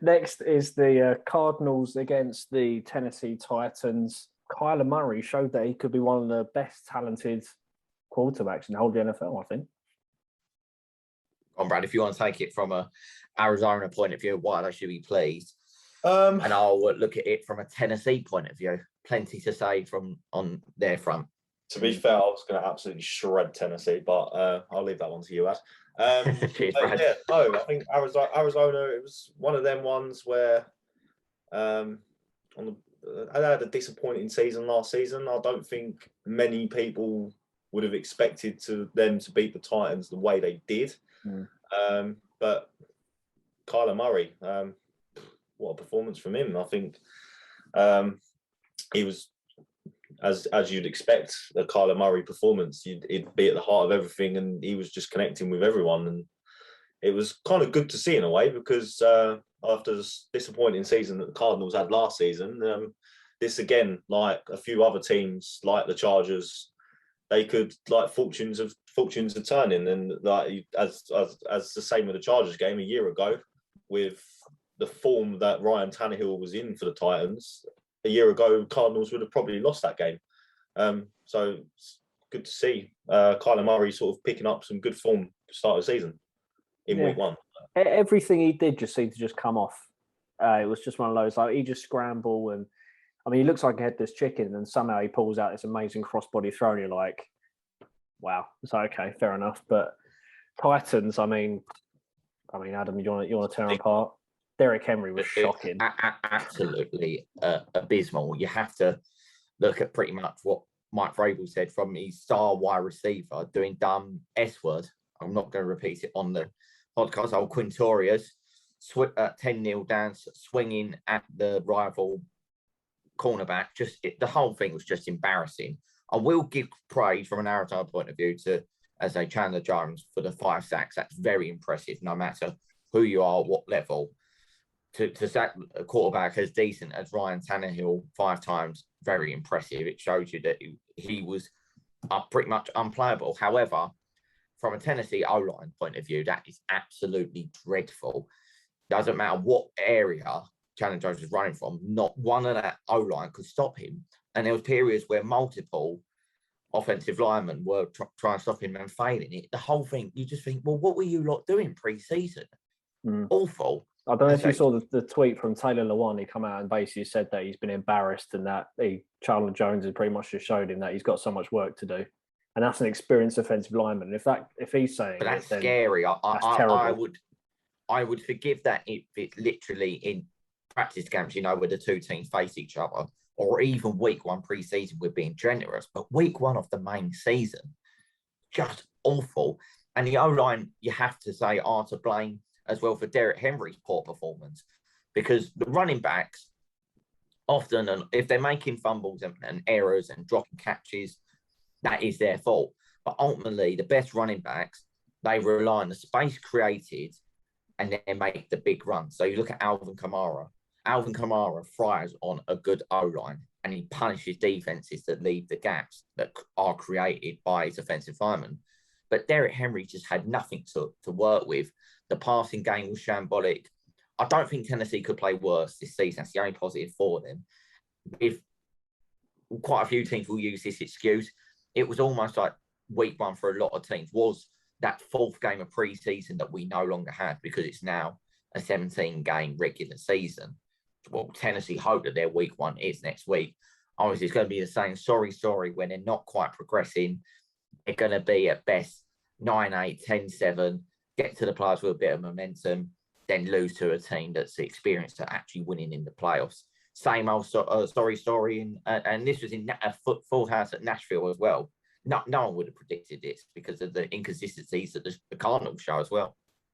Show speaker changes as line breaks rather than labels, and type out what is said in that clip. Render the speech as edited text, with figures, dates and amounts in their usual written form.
Next is the Cardinals against the Tennessee Titans. Kyler Murray showed that he could be one of the best talented quarterbacks in the whole of the NFL, I think.
On Brad, if you want to take it from a Arizona point of view, why they should be pleased. And I'll look at it from a Tennessee point of view. Plenty to say from on their front.
To be fair, I was going to absolutely shred Tennessee, but I'll leave that one to you, Ad.
Cheers, Brad.
Yeah, no, I think Arizona, it was one of them ones where I had a disappointing season last season. I don't think many people would have expected them to beat the Titans the way they did. But Kyler Murray, what a performance from him. I think he was, as you'd expect, a Kyler Murray performance. He'd be at the heart of everything, and he was just connecting with everyone. And it was kind of good to see in a way, because after this disappointing season that the Cardinals had last season, this again, like a few other teams, like the Chargers, they could, like, fortunes are turning. And like as the same with the Chargers game a year ago, with the form that Ryan Tannehill was in for the Titans a year ago, Cardinals would have probably lost that game. So it's good to see Kyler Murray sort of picking up some good form to start the season in week one.
Everything he did just seemed to just come off. It was just one of those, like, he just scramble, and I mean, he looks like he had this chicken, and somehow he pulls out this amazing crossbody throw, and you're like, wow. So okay, fair enough. But Titans, I mean, Adam, you want to tear them apart? Derrick Henry was shocking.
Absolutely abysmal. You have to look at pretty much what Mike Vrabel said from his star wide receiver doing dumb S-word. I'm not going to repeat it on the podcast. Old Quintorius, 10-0 down, swinging at the rival cornerback. The whole thing was just embarrassing. I will give praise from an Arizona point of view to, as they Chandler Jones, for the 5 sacks. That's very impressive, no matter who you are, what level. To sack a quarterback as decent as Ryan Tannehill 5 times, very impressive. It shows you that he was pretty much unplayable. However, from a Tennessee O-line point of view, that is absolutely dreadful. Doesn't matter what area Chandler Jones was running from, not one of that O-line could stop him. And there was periods where multiple offensive linemen were trying to stop him and failing it. The whole thing, you just think, well, what were you lot doing pre-season? Awful.
I don't know if you saw the tweet from Taylor Lewan. He come out and basically said that he's been embarrassed, and that Chandler Jones has pretty much just showed him that he's got so much work to do. And that's an experienced offensive lineman. If he's saying,
but that's scary.
That's terrible.
I would forgive that if it's literally in practice camps, where the two teams face each other, or even week one pre-season, we're being generous. But week one of the main season, just awful. And the O-line, you have to say, are to blame as well for Derrick Henry's poor performance, because the running backs often, and if they're making fumbles and errors and dropping catches, that is their fault. But ultimately, the best running backs, they rely on the space created and then make the big run. So you look at Alvin Kamara. Alvin Kamara thrives on a good O-line, and he punishes defenses that leave the gaps that are created by his offensive linemen. But Derrick Henry just had nothing to work with. The passing game was shambolic. I don't think Tennessee could play worse this season. That's the only positive for them. If quite a few teams will use this excuse, it was almost like week one for a lot of teams was that 4th game of pre-season that we no longer have, because it's now a 17-game regular season. Well, Tennessee hope that their week one is next week. Obviously, it's going to be the same sorry when they're not quite progressing. They're going to be at best 9-8, 10-7, get to the playoffs with a bit of momentum, then lose to a team that's experienced at actually winning in the playoffs. Same old story, and this was in a full house at Nashville as well. No one would have predicted this because of the inconsistencies that the Cardinals show as well.